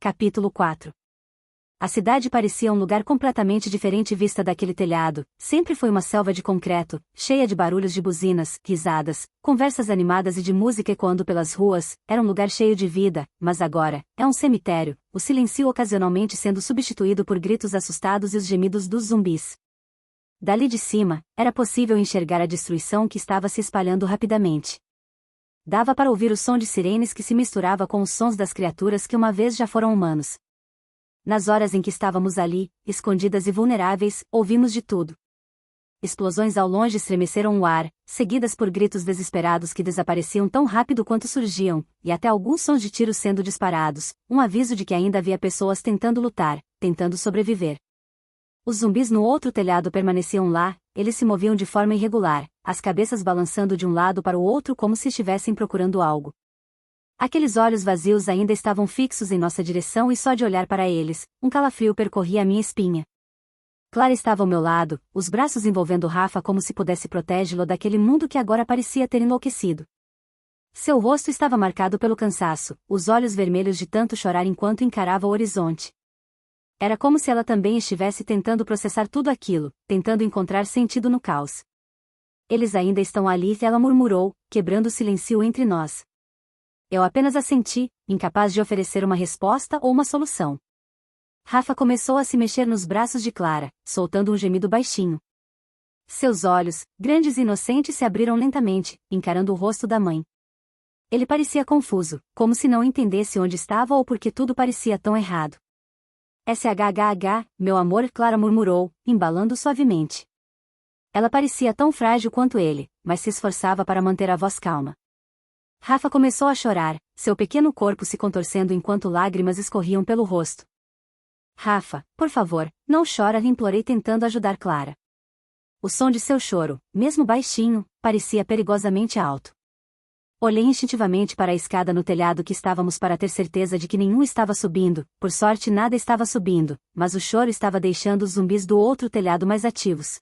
Capítulo 4. A cidade parecia um lugar completamente diferente vista daquele telhado. Sempre foi uma selva de concreto, cheia de barulhos de buzinas, risadas, conversas animadas e de música ecoando pelas ruas. Era um lugar cheio de vida, mas agora, é um cemitério, o silêncio ocasionalmente sendo substituído por gritos assustados e os gemidos dos zumbis. Dali de cima, era possível enxergar a destruição que estava se espalhando rapidamente. Dava para ouvir o som de sirenes que se misturava com os sons das criaturas que uma vez já foram humanos. Nas horas em que estávamos ali, escondidas e vulneráveis, ouvimos de tudo. Explosões ao longe estremeceram o ar, seguidas por gritos desesperados que desapareciam tão rápido quanto surgiam, e até alguns sons de tiros sendo disparados, um aviso de que ainda havia pessoas tentando lutar, tentando sobreviver. Os zumbis no outro telhado permaneciam lá, eles se moviam de forma irregular, as cabeças balançando de um lado para o outro como se estivessem procurando algo. Aqueles olhos vazios ainda estavam fixos em nossa direção e só de olhar para eles, um calafrio percorria a minha espinha. Clara estava ao meu lado, os braços envolvendo Rafa como se pudesse protegê-lo daquele mundo que agora parecia ter enlouquecido. Seu rosto estava marcado pelo cansaço, os olhos vermelhos de tanto chorar enquanto encarava o horizonte. Era como se ela também estivesse tentando processar tudo aquilo, tentando encontrar sentido no caos. Eles ainda estão ali, ela murmurou, quebrando o silêncio entre nós. Eu apenas assenti, incapaz de oferecer uma resposta ou uma solução. Rafa começou a se mexer nos braços de Clara, soltando um gemido baixinho. Seus olhos, grandes e inocentes, se abriram lentamente, encarando o rosto da mãe. Ele parecia confuso, como se não entendesse onde estava ou por que tudo parecia tão errado. SHHH, meu amor, Clara murmurou, embalando suavemente. Ela parecia tão frágil quanto ele, mas se esforçava para manter a voz calma. Rafa começou a chorar, seu pequeno corpo se contorcendo enquanto lágrimas escorriam pelo rosto. Rafa, por favor, não chora, implorei tentando ajudar Clara. O som de seu choro, mesmo baixinho, parecia perigosamente alto. Olhei instintivamente para a escada no telhado que estávamos para ter certeza de que nenhum estava subindo, por sorte nada estava subindo, mas o choro estava deixando os zumbis do outro telhado mais ativos.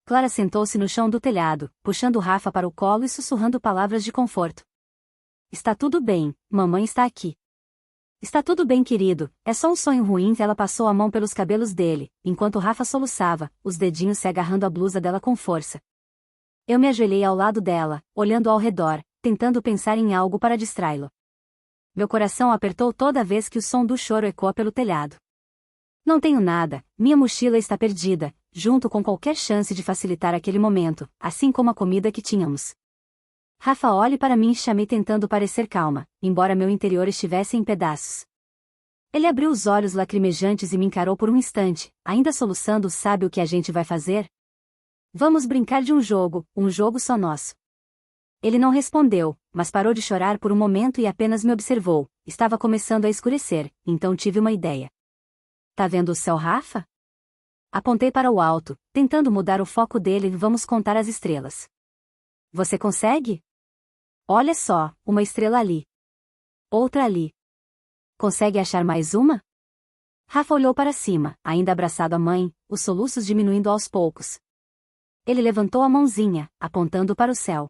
Clara sentou-se no chão do telhado, puxando Rafa para o colo e sussurrando palavras de conforto. Está tudo bem, mamãe está aqui. Está tudo bem, querido, é só um sonho ruim. Ela passou a mão pelos cabelos dele, enquanto Rafa soluçava, os dedinhos se agarrando à blusa dela com força. Eu me ajoelhei ao lado dela, olhando ao redor, tentando pensar em algo para distraí-lo. Meu coração apertou toda vez que o som do choro ecoa pelo telhado. Não tenho nada, minha mochila está perdida, junto com qualquer chance de facilitar aquele momento, assim como a comida que tínhamos. Rafa, olhe para mim, chamei tentando parecer calma, embora meu interior estivesse em pedaços. Ele abriu os olhos lacrimejantes e me encarou por um instante, ainda soluçando. Sabe o que a gente vai fazer? Vamos brincar de um jogo só nosso. Ele não respondeu, mas parou de chorar por um momento e apenas me observou. Estava começando a escurecer, então tive uma ideia. Tá vendo o céu, Rafa? Apontei para o alto, tentando mudar o foco dele. Vamos contar as estrelas. Você consegue? Olha só, uma estrela ali. Outra ali. Consegue achar mais uma? Rafa olhou para cima, ainda abraçado à mãe, os soluços diminuindo aos poucos. Ele levantou a mãozinha, apontando para o céu.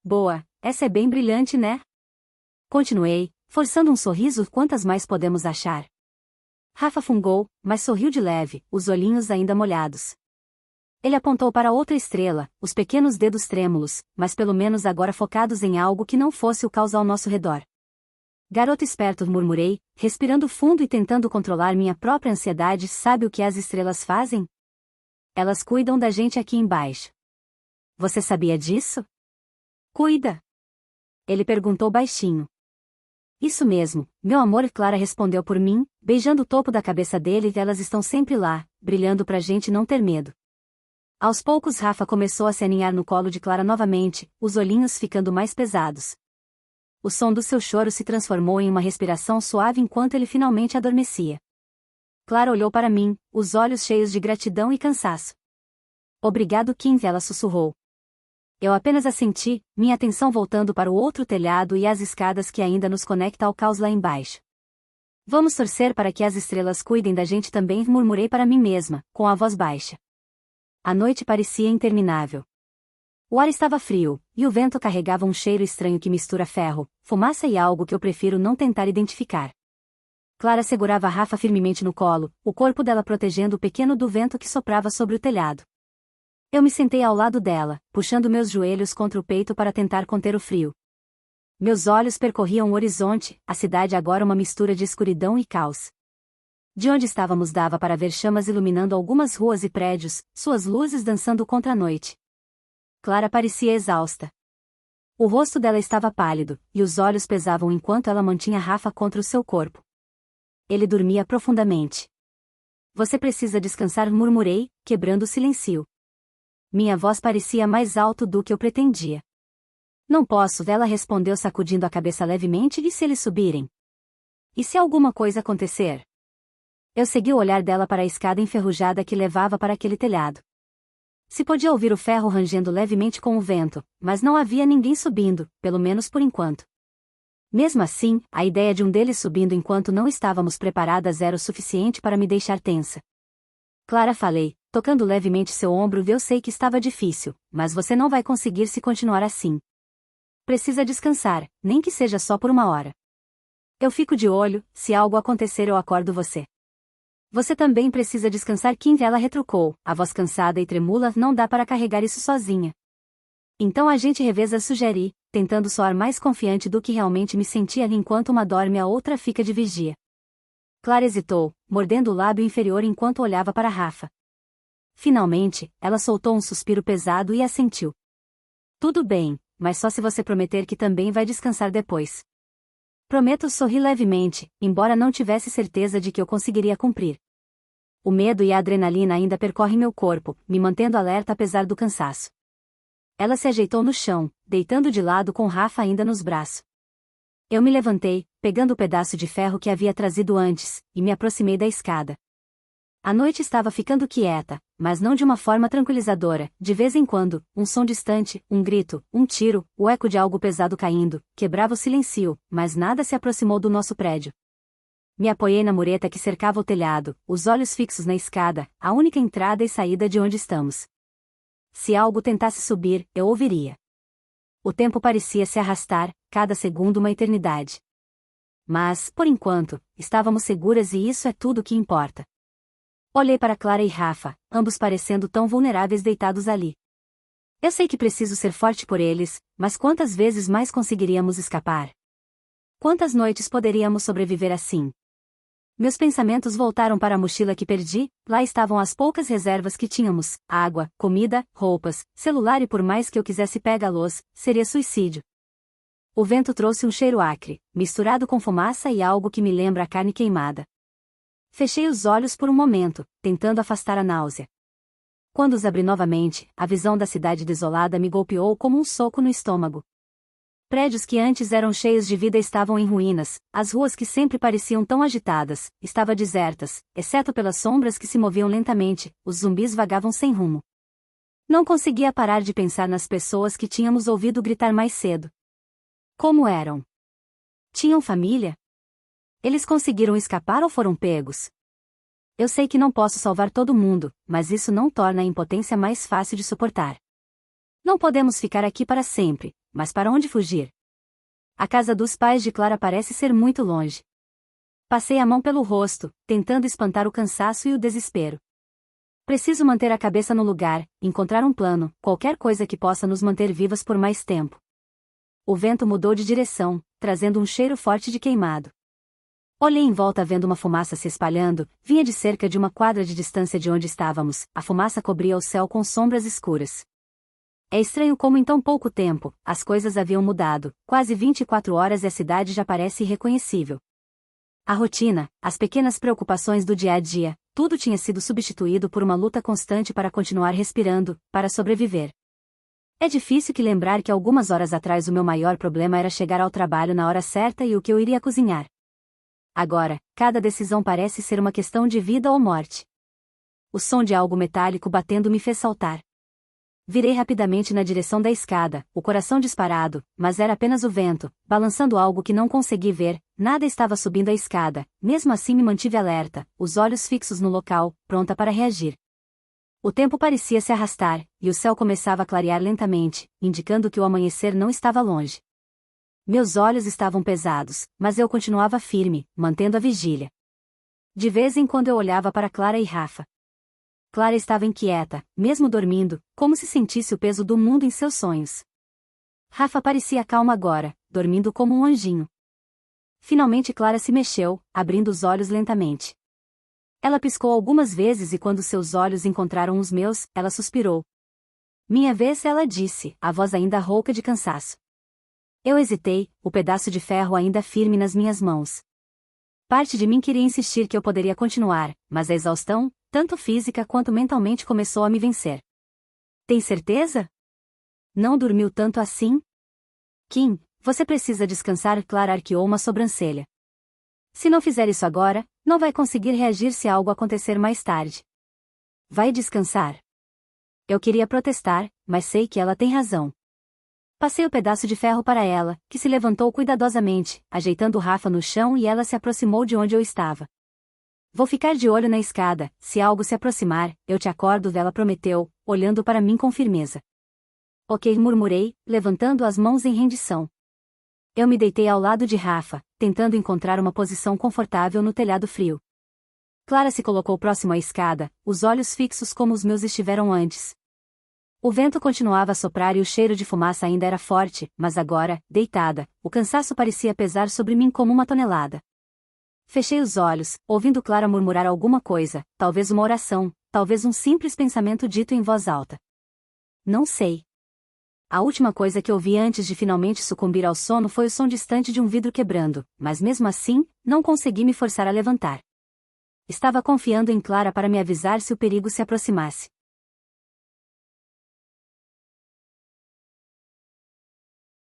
Boa, essa é bem brilhante, né? Continuei, forçando um sorriso. Quantas mais podemos achar? Rafa fungou, mas sorriu de leve, os olhinhos ainda molhados. Ele apontou para outra estrela, os pequenos dedos trêmulos, mas pelo menos agora focados em algo que não fosse o caos ao nosso redor. Garoto esperto, murmurei, respirando fundo e tentando controlar minha própria ansiedade. Sabe o que as estrelas fazem? Elas cuidam da gente aqui embaixo. Você sabia disso? Cuida? Ele perguntou baixinho. Isso mesmo, meu amor, Clara respondeu por mim, beijando o topo da cabeça dele. Elas estão sempre lá, brilhando pra gente não ter medo. Aos poucos Rafa começou a se aninhar no colo de Clara novamente, os olhinhos ficando mais pesados. O som do seu choro se transformou em uma respiração suave enquanto ele finalmente adormecia. Clara olhou para mim, os olhos cheios de gratidão e cansaço. Obrigado, Kim, ela sussurrou. Eu apenas assenti, minha atenção voltando para o outro telhado e as escadas que ainda nos conecta ao caos lá embaixo. Vamos torcer para que as estrelas cuidem da gente também, murmurei para mim mesma, com a voz baixa. A noite parecia interminável. O ar estava frio, e o vento carregava um cheiro estranho que mistura ferro, fumaça e algo que eu prefiro não tentar identificar. Clara segurava Rafa firmemente no colo, o corpo dela protegendo o pequeno do vento que soprava sobre o telhado. Eu me sentei ao lado dela, puxando meus joelhos contra o peito para tentar conter o frio. Meus olhos percorriam o horizonte, a cidade agora uma mistura de escuridão e caos. De onde estávamos dava para ver chamas iluminando algumas ruas e prédios, suas luzes dançando contra a noite. Clara parecia exausta. O rosto dela estava pálido, e os olhos pesavam enquanto ela mantinha Rafa contra o seu corpo. Ele dormia profundamente. Você precisa descansar, murmurei, quebrando o silêncio. Minha voz parecia mais alto do que eu pretendia. Não posso, ela respondeu sacudindo a cabeça levemente, e se eles subirem? E se alguma coisa acontecer? Eu segui o olhar dela para a escada enferrujada que levava para aquele telhado. Se podia ouvir o ferro rangendo levemente com o vento, mas não havia ninguém subindo, pelo menos por enquanto. Mesmo assim, a ideia de um deles subindo enquanto não estávamos preparadas era o suficiente para me deixar tensa. Clara, falei, tocando levemente seu ombro, eu sei que estava difícil, mas você não vai conseguir se continuar assim. Precisa descansar, nem que seja só por uma hora. Eu fico de olho, se algo acontecer eu acordo você. Você também precisa descansar, Kim, ela retrucou, a voz cansada e tremula, não dá para carregar isso sozinha. Então a gente reveza, sugeri, tentando soar mais confiante do que realmente me sentia enquanto uma dorme e a outra fica de vigia. Clara hesitou, mordendo o lábio inferior enquanto olhava para Rafa. Finalmente, ela soltou um suspiro pesado e assentiu. Tudo bem, mas só se você prometer que também vai descansar depois. Prometo, sorri levemente, embora não tivesse certeza de que eu conseguiria cumprir. O medo e a adrenalina ainda percorrem meu corpo, me mantendo alerta apesar do cansaço. Ela se ajeitou no chão, deitando de lado com Rafa ainda nos braços. Eu me levantei, pegando o pedaço de ferro que havia trazido antes, e me aproximei da escada. A noite estava ficando quieta, mas não de uma forma tranquilizadora. De vez em quando, um som distante, um grito, um tiro, o eco de algo pesado caindo, quebrava o silêncio, mas nada se aproximou do nosso prédio. Me apoiei na mureta que cercava o telhado, os olhos fixos na escada, a única entrada e saída de onde estamos. Se algo tentasse subir, eu ouviria. O tempo parecia se arrastar, cada segundo uma eternidade. Mas, por enquanto, estávamos seguras e isso é tudo que importa. Olhei para Clara e Rafa, ambos parecendo tão vulneráveis deitados ali. Eu sei que preciso ser forte por eles, mas quantas vezes mais conseguiríamos escapar? Quantas noites poderíamos sobreviver assim? Meus pensamentos voltaram para a mochila que perdi, lá estavam as poucas reservas que tínhamos, água, comida, roupas, celular e por mais que eu quisesse pegá-los, seria suicídio. O vento trouxe um cheiro acre, misturado com fumaça e algo que me lembra a carne queimada. Fechei os olhos por um momento, tentando afastar a náusea. Quando os abri novamente, a visão da cidade desolada me golpeou como um soco no estômago. Prédios que antes eram cheios de vida estavam em ruínas, as ruas que sempre pareciam tão agitadas, estavam desertas, exceto pelas sombras que se moviam lentamente, os zumbis vagavam sem rumo. Não conseguia parar de pensar nas pessoas que tínhamos ouvido gritar mais cedo. Como eram? Tinham família? Eles conseguiram escapar ou foram pegos? Eu sei que não posso salvar todo mundo, mas isso não torna a impotência mais fácil de suportar. Não podemos ficar aqui para sempre. Mas para onde fugir? A casa dos pais de Clara parece ser muito longe. Passei a mão pelo rosto, tentando espantar o cansaço e o desespero. Preciso manter a cabeça no lugar, encontrar um plano, qualquer coisa que possa nos manter vivas por mais tempo. O vento mudou de direção, trazendo um cheiro forte de queimado. Olhei em volta vendo uma fumaça se espalhando, vinha de cerca de uma quadra de distância de onde estávamos, a fumaça cobria o céu com sombras escuras. É estranho como em tão pouco tempo, as coisas haviam mudado, quase 24 horas e a cidade já parece irreconhecível. A rotina, as pequenas preocupações do dia a dia, tudo tinha sido substituído por uma luta constante para continuar respirando, para sobreviver. É difícil que lembrar que algumas horas atrás o meu maior problema era chegar ao trabalho na hora certa e o que eu iria cozinhar. Agora, cada decisão parece ser uma questão de vida ou morte. O som de algo metálico batendo me fez saltar. Virei rapidamente na direção da escada, o coração disparado, mas era apenas o vento, balançando algo que não consegui ver, nada estava subindo a escada, mesmo assim me mantive alerta, os olhos fixos no local, pronta para reagir. O tempo parecia se arrastar, e o céu começava a clarear lentamente, indicando que o amanhecer não estava longe. Meus olhos estavam pesados, mas eu continuava firme, mantendo a vigília. De vez em quando eu olhava para Clara e Rafa. Clara estava inquieta, mesmo dormindo, como se sentisse o peso do mundo em seus sonhos. Rafa parecia calma agora, dormindo como um anjinho. Finalmente Clara se mexeu, abrindo os olhos lentamente. Ela piscou algumas vezes e quando seus olhos encontraram os meus, ela suspirou. Minha vez, ela disse, a voz ainda rouca de cansaço. Eu hesitei, o pedaço de ferro ainda firme nas minhas mãos. Parte de mim queria insistir que eu poderia continuar, mas a exaustão, tanto física quanto mentalmente, começou a me vencer. Tem certeza? Não dormiu tanto assim? Kim, você precisa descansar. Clara arqueou uma sobrancelha. Se não fizer isso agora, não vai conseguir reagir se algo acontecer mais tarde. Vai descansar. Eu queria protestar, mas sei que ela tem razão. Passei o pedaço de ferro para ela, que se levantou cuidadosamente, ajeitando Rafa no chão e ela se aproximou de onde eu estava. Vou ficar de olho na escada, se algo se aproximar, eu te acordo, ela prometeu, olhando para mim com firmeza. Ok, murmurei, levantando as mãos em rendição. Eu me deitei ao lado de Rafa, tentando encontrar uma posição confortável no telhado frio. Clara se colocou próximo à escada, os olhos fixos como os meus estiveram antes. O vento continuava a soprar e o cheiro de fumaça ainda era forte, mas agora, deitada, o cansaço parecia pesar sobre mim como uma tonelada. Fechei os olhos, ouvindo Clara murmurar alguma coisa, talvez uma oração, talvez um simples pensamento dito em voz alta. Não sei. A última coisa que ouvi antes de finalmente sucumbir ao sono foi o som distante de um vidro quebrando, mas mesmo assim, não consegui me forçar a levantar. Estava confiando em Clara para me avisar se o perigo se aproximasse.